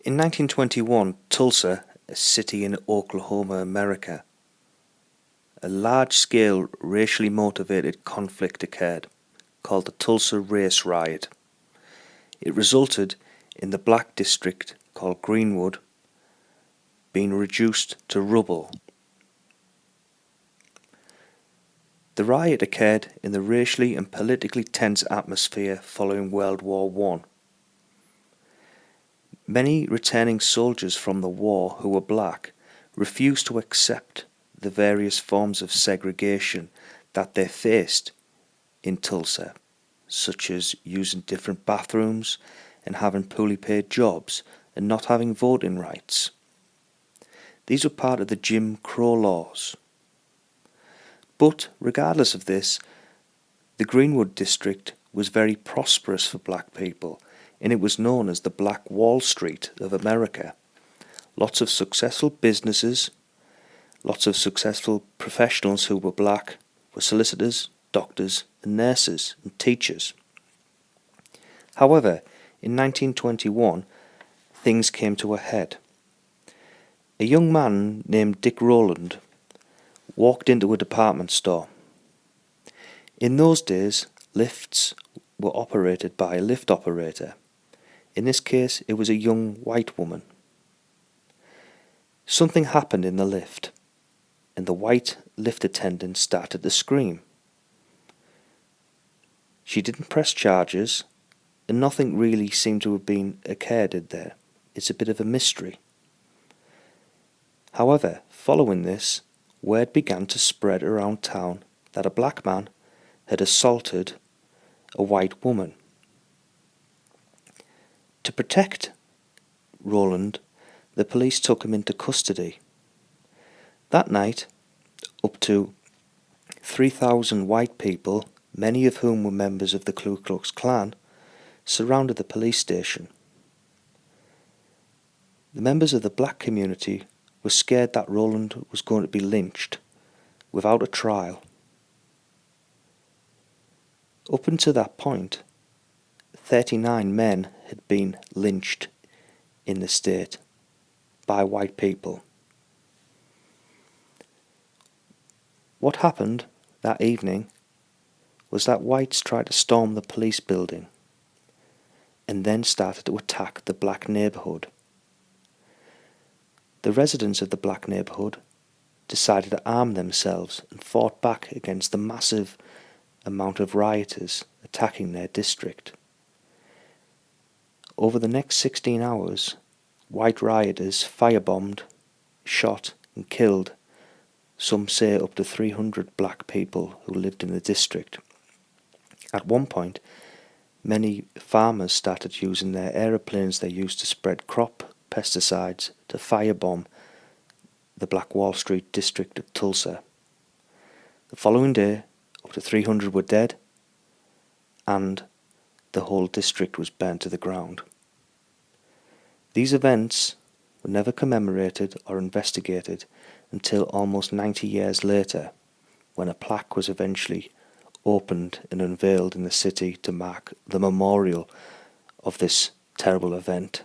In 1921, Tulsa, a city in Oklahoma, America, a large-scale racially motivated conflict occurred, called the Tulsa Race Riot. It resulted in the black district, called Greenwood, being reduced to rubble. The riot occurred in the racially and politically tense atmosphere following World War I. Many returning soldiers from the war who were black refused to accept the various forms of segregation that they faced in Tulsa, such as using different bathrooms and having poorly paid jobs and not having voting rights. These were part of the Jim Crow laws. But regardless of this, the Greenwood district was very prosperous for black people, and it was known as the Black Wall Street of America. Lots of successful businesses, lots of successful professionals who were black were solicitors, doctors, and nurses and teachers. However, in 1921, things came to a head. A young man named Dick Rowland walked into a department store. In those days, lifts were operated by a lift operator. In this case, it was a young white woman. Something happened in the lift, and the white lift attendant started to scream. She didn't press charges, and nothing really seemed to have been occurred there. It's a bit of a mystery. However, following this, word began to spread around town that a black man had assaulted a white woman. To protect Rowland, the police took him into custody. That night, up to 3,000 white people, many of whom were members of the Ku Klux Klan, surrounded the police station. The members of the black community were scared that Rowland was going to be lynched without a trial. Up until that point, 39 men had been lynched in the state by white people. What happened that evening was that whites tried to storm the police building and then started to attack the black neighborhood. The residents of the black neighborhood decided to arm themselves and fought back against the massive amount of rioters attacking their district. Over the next 16 hours, white rioters firebombed, shot and killed, some say up to 300 black people who lived in the district. At one point, many farmers started using their aeroplanes they used to spread crop pesticides to firebomb the Black Wall Street district of Tulsa. The following day, up to 300 were dead, and the whole district was burned to the ground. These events were never commemorated or investigated until almost 90 years later, when a plaque was eventually opened and unveiled in the city to mark the memorial of this terrible event.